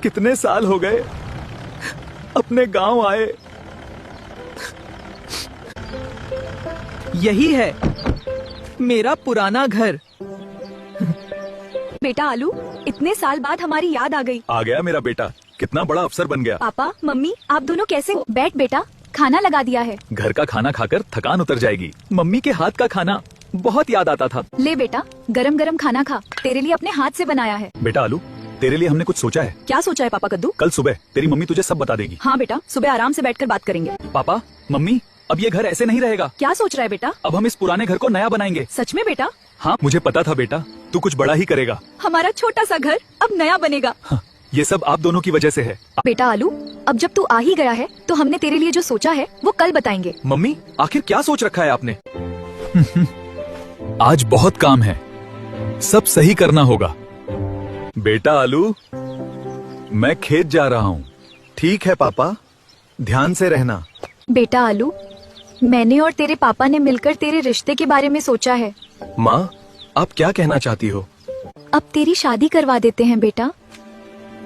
कितने साल हो गए अपने गांव आए। यही है मेरा पुराना घर। बेटा आलू, इतने साल बाद हमारी याद आ गई। आ गया मेरा बेटा, कितना बड़ा अफसर बन गया। पापा मम्मी आप दोनों कैसे हो? बैठ बेटा, खाना लगा दिया है। घर का खाना खाकर थकान उतर जाएगी। मम्मी के हाथ का खाना बहुत याद आता था। ले बेटा, गरम गरम खाना खा, तेरे लिए अपने हाथ से बनाया है। बेटा आलू, तेरे लिए हमने कुछ सोचा है। क्या सोचा है पापा कद्दू? कल सुबह तेरी मम्मी तुझे सब बता देगी। हाँ बेटा, सुबह आराम से बैठकर बात करेंगे। पापा मम्मी, अब ये घर ऐसे नहीं रहेगा। क्या सोच रहा है बेटा? अब हम इस पुराने घर को नया बनाएंगे। सच में बेटा? हाँ, मुझे पता था बेटा, तू कुछ बड़ा ही करेगा। हमारा छोटा सा घर अब नया बनेगा। हाँ, ये सब आप दोनों की वजह से है। बेटा आलू, अब जब तू आ ही गया है तो हमने तेरे लिए जो सोचा है वो कल बताएंगे। मम्मी, आखिर क्या सोच रखा है आपने? आज बहुत काम है, सब सही करना होगा। बेटा आलू, मैं खेत जा रहा हूँ। ठीक है पापा, ध्यान से रहना। बेटा आलू, मैंने और तेरे पापा ने मिलकर तेरे रिश्ते के बारे में सोचा है। माँ, आप क्या कहना चाहती हो? अब तेरी शादी करवा देते हैं बेटा।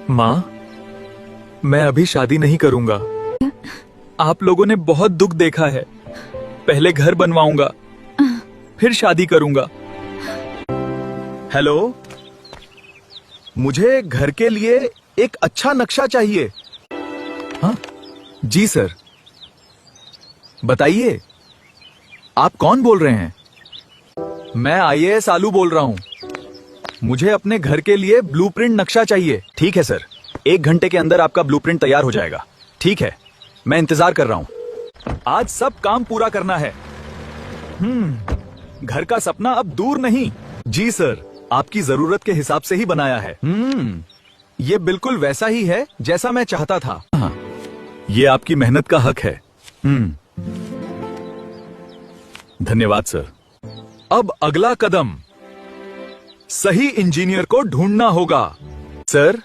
माँ, मैं अभी शादी नहीं करूंगा। आप लोगों ने बहुत दुख देखा है। पहले घर बनवाऊंगा, फिर शादी करूंगा। हेलो, मुझे घर के लिए एक अच्छा नक्शा चाहिए। हाँ जी सर, बताइए आप कौन बोल रहे हैं? मैं IAS आलू बोल रहा हूँ। मुझे अपने घर के लिए ब्लूप्रिंट नक्शा चाहिए। ठीक है सर, 1 घंटे के अंदर आपका ब्लूप्रिंट तैयार हो जाएगा। ठीक है, मैं इंतजार कर रहा हूँ। आज सब काम पूरा करना है। घर का सपना अब दूर नहीं। जी सर, आपकी जरूरत के हिसाब से ही बनाया है। ये बिल्कुल वैसा ही है जैसा मैं चाहता था। हाँ, ये आपकी मेहनत का हक है। धन्यवाद सर। अब अगला कदम, सही इंजीनियर को ढूंढना होगा। सर,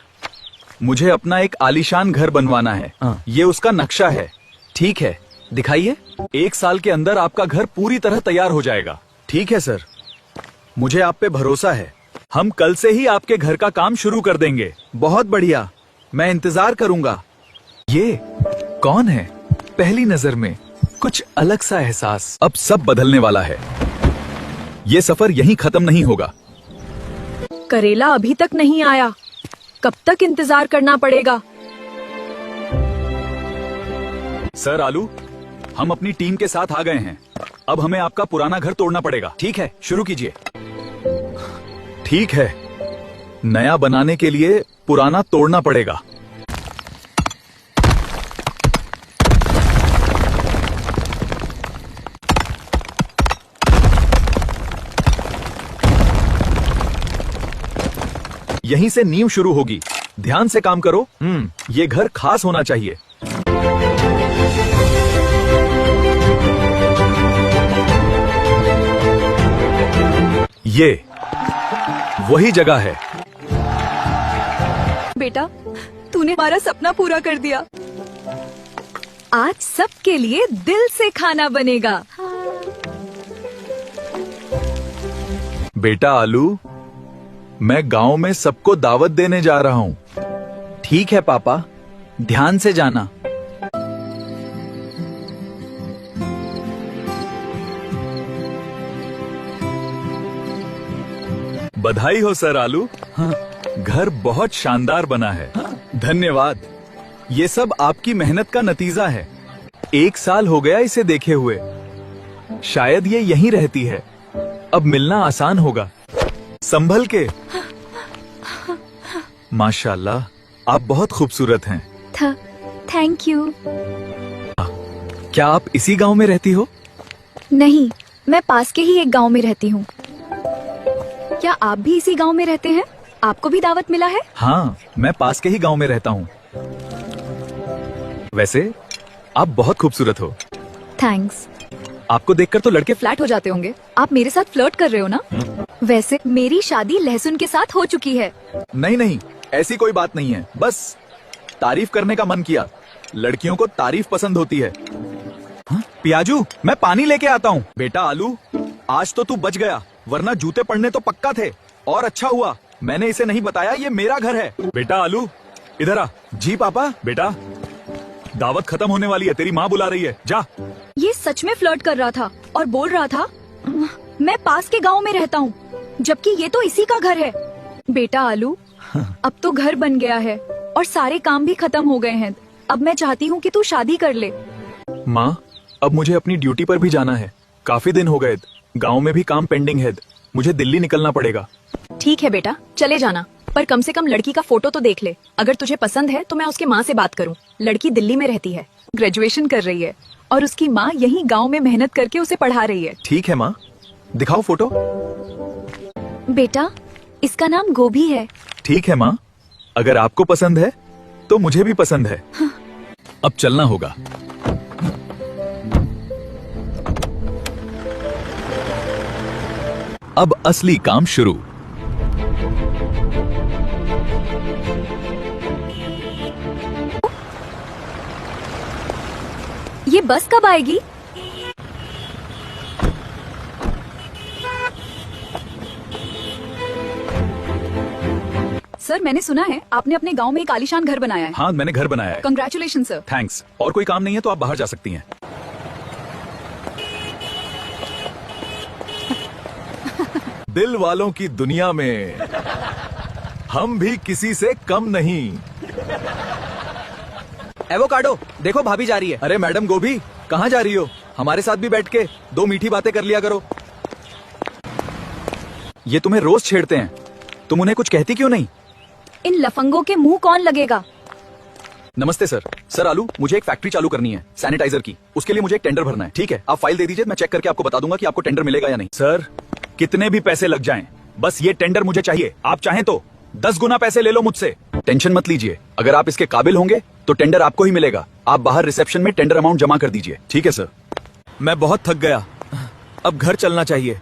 मुझे अपना एक आलीशान घर बनवाना है। ये उसका नक्शा है। ठीक है, दिखाइए। 1 साल के अंदर आपका घर पूरी तरह तैयार हो जाएगा। ठीक है सर, मुझे आप पे भरोसा है। हम कल से ही आपके घर का काम शुरू कर देंगे। बहुत बढ़िया, मैं इंतजार करूंगा। ये कौन है? पहली नजर में कुछ अलग सा एहसास। अब सब बदलने वाला है। ये सफर यहीं खत्म नहीं होगा। करेला अभी तक नहीं आया, कब तक इंतजार करना पड़ेगा? सर आलू, हम अपनी टीम के साथ आ गए हैं। अब हमें आपका पुराना घर तोड़ना पड़ेगा। ठीक है, शुरू कीजिए। ठीक है, नया बनाने के लिए पुराना तोड़ना पड़ेगा। यहीं से नींव शुरू होगी। ध्यान से काम करो। ये घर खास होना चाहिए। ये वही जगह है। बेटा, तूने हमारा सपना पूरा कर दिया। आज सबके लिए दिल से खाना बनेगा। बेटा आलू, मैं गांव में सबको दावत देने जा रहा हूँ। ठीक है पापा, ध्यान से जाना। बधाई हो सर आलू। घर बहुत शानदार बना है। धन्यवाद। ये सब आपकी मेहनत का नतीजा है। 1 साल हो गया इसे देखे हुए। शायद ये यहीं रहती है। अब मिलना आसान होगा। संभल के। माशाल्लाह, आप बहुत खूबसूरत हैं। Thank you. क्या आप इसी गांव में रहती हो? नहीं, मैं पास के ही एक गांव में रहती हूँ। क्या आप भी इसी गांव में रहते हैं? आपको भी दावत मिला है? हाँ, मैं पास के ही गांव में रहता हूँ। वैसे आप बहुत खूबसूरत हो। थैंक्स। आपको देखकर तो लड़के फ्लैट हो जाते होंगे। आप मेरे साथ फ्लर्ट कर रहे हो ना? वैसे मेरी शादी लहसुन के साथ हो चुकी है। नहीं नहीं, ऐसी कोई बात नहीं है। बस तारीफ करने का मन किया। लड़कियों को तारीफ पसंद होती है। पियाजू, मैं पानी लेके आता हूँ। बेटा आलू, आज तो तू बच गया, वरना जूते पड़ने तो पक्का थे। और अच्छा हुआ मैंने इसे नहीं बताया ये मेरा घर है। बेटा आलू, इधर आ। जी पापा। बेटा, दावत खत्म होने वाली है, तेरी माँ बुला रही है, जा। ये सच में फ्लर्ट कर रहा था और बोल रहा था मैं पास के गांव में रहता हूँ, जबकि ये तो इसी का घर है। बेटा आलू, अब तो घर बन गया है और सारे काम भी खत्म हो गए हैं। अब मैं चाहती हूँ कि तू शादी कर ले। माँ, अब मुझे अपनी ड्यूटी पर भी जाना है। काफी दिन हो गए, गांव में भी काम पेंडिंग है। मुझे दिल्ली निकलना पड़ेगा। ठीक है बेटा, चले जाना, पर कम से कम लड़की का फोटो तो देख ले। अगर तुझे पसंद है तो मैं उसकी माँ से बात करूँ। लड़की दिल्ली में रहती है, ग्रेजुएशन कर रही है और उसकी माँ यही गांव में मेहनत करके उसे पढ़ा रही है। ठीक है माँ, दिखाओ फोटो। बेटा, इसका नाम गोभी है। ठीक है माँ, अगर आपको पसंद है तो मुझे भी पसंद है। अब चलना होगा। अब असली काम शुरू। ये बस कब आएगी? सर, मैंने सुना है आपने अपने गांव में एक आलीशान घर बनाया है। हाँ, मैंने घर बनाया है। Congratulation sir. थैंक्स। और कोई काम नहीं है तो आप बाहर जा सकती हैं। दिल वालों की दुनिया में हम भी किसी से कम नहीं। एवोकाडो, देखो भाभी जा रही है। अरे मैडम गोभी, कहाँ जा रही हो? हमारे साथ भी बैठ के 2 मीठी बातें कर लिया करो। ये तुम्हें रोज छेड़ते हैं, तुम उन्हें कुछ कहती क्यों नहीं? इन लफंगों के मुंह कौन लगेगा? नमस्ते सर। सर आलू, मुझे एक फैक्ट्री चालू करनी है सैनिटाइजर की। उसके लिए मुझे एक टेंडर भरना है। ठीक है, आप फाइल दे दीजिए, मैं चेक करके आपको बता दूंगा कि आपको टेंडर मिलेगा या नहीं। सर, कितने भी पैसे लग जाएं, बस ये टेंडर मुझे चाहिए। आप चाहें तो 10 गुना पैसे ले लो मुझसे। टेंशन मत लीजिए, अगर आप इसके काबिल होंगे तो टेंडर आपको ही मिलेगा। आप बाहर रिसेप्शन में टेंडर अमाउंट जमा कर दीजिए। ठीक है सर। मैं बहुत थक गया, अब घर चलना चाहिए।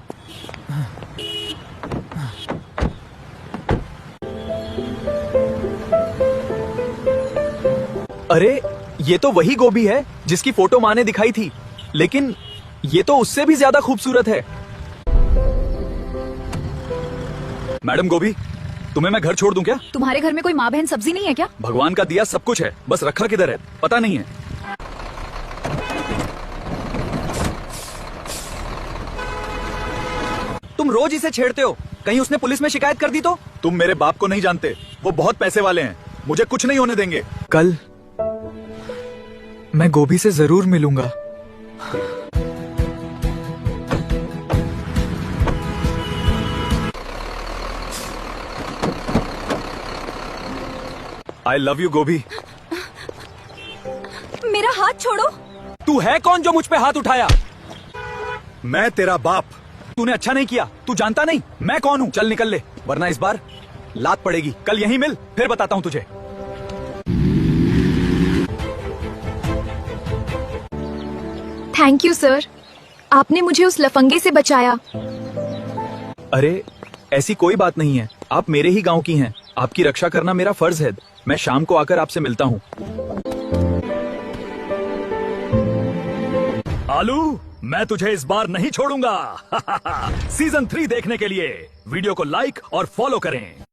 अरे, ये तो वही गोभी है जिसकी फोटो माँ ने दिखाई थी, लेकिन ये तो उससे भी ज्यादा खूबसूरत है। मैडम गोभी, तुम्हें मैं घर छोड़ दूं क्या? तुम्हारे घर में कोई माँ बहन सब्जी नहीं है क्या? भगवान का दिया सब कुछ है, बस रखा किधर है पता नहीं है। तुम रोज इसे छेड़ते हो, कहीं उसने पुलिस में शिकायत कर दी तो? तुम मेरे बाप को नहीं जानते, वो बहुत पैसे वाले हैं, मुझे कुछ नहीं होने देंगे। कल मैं गोभी से जरूर मिलूंगा। आई लव यू गोभी। मेरा हाथ छोड़ो। तू है कौन जो मुझ पे हाथ उठाया? मैं तेरा बाप। तूने अच्छा नहीं किया, तू जानता नहीं मैं कौन हूँ। चल निकल ले, वरना इस बार लात पड़ेगी। कल यहीं मिल, फिर बताता हूँ तुझे। थैंक यू सर, आपने मुझे उस लफंगे से बचाया। अरे, ऐसी कोई बात नहीं है, आप मेरे ही गांव की हैं। आपकी रक्षा करना मेरा फर्ज है। मैं शाम को आकर आपसे मिलता हूँ। आलू, मैं तुझे इस बार नहीं छोड़ूंगा। सीजन 3 देखने के लिए वीडियो को लाइक और फॉलो करें।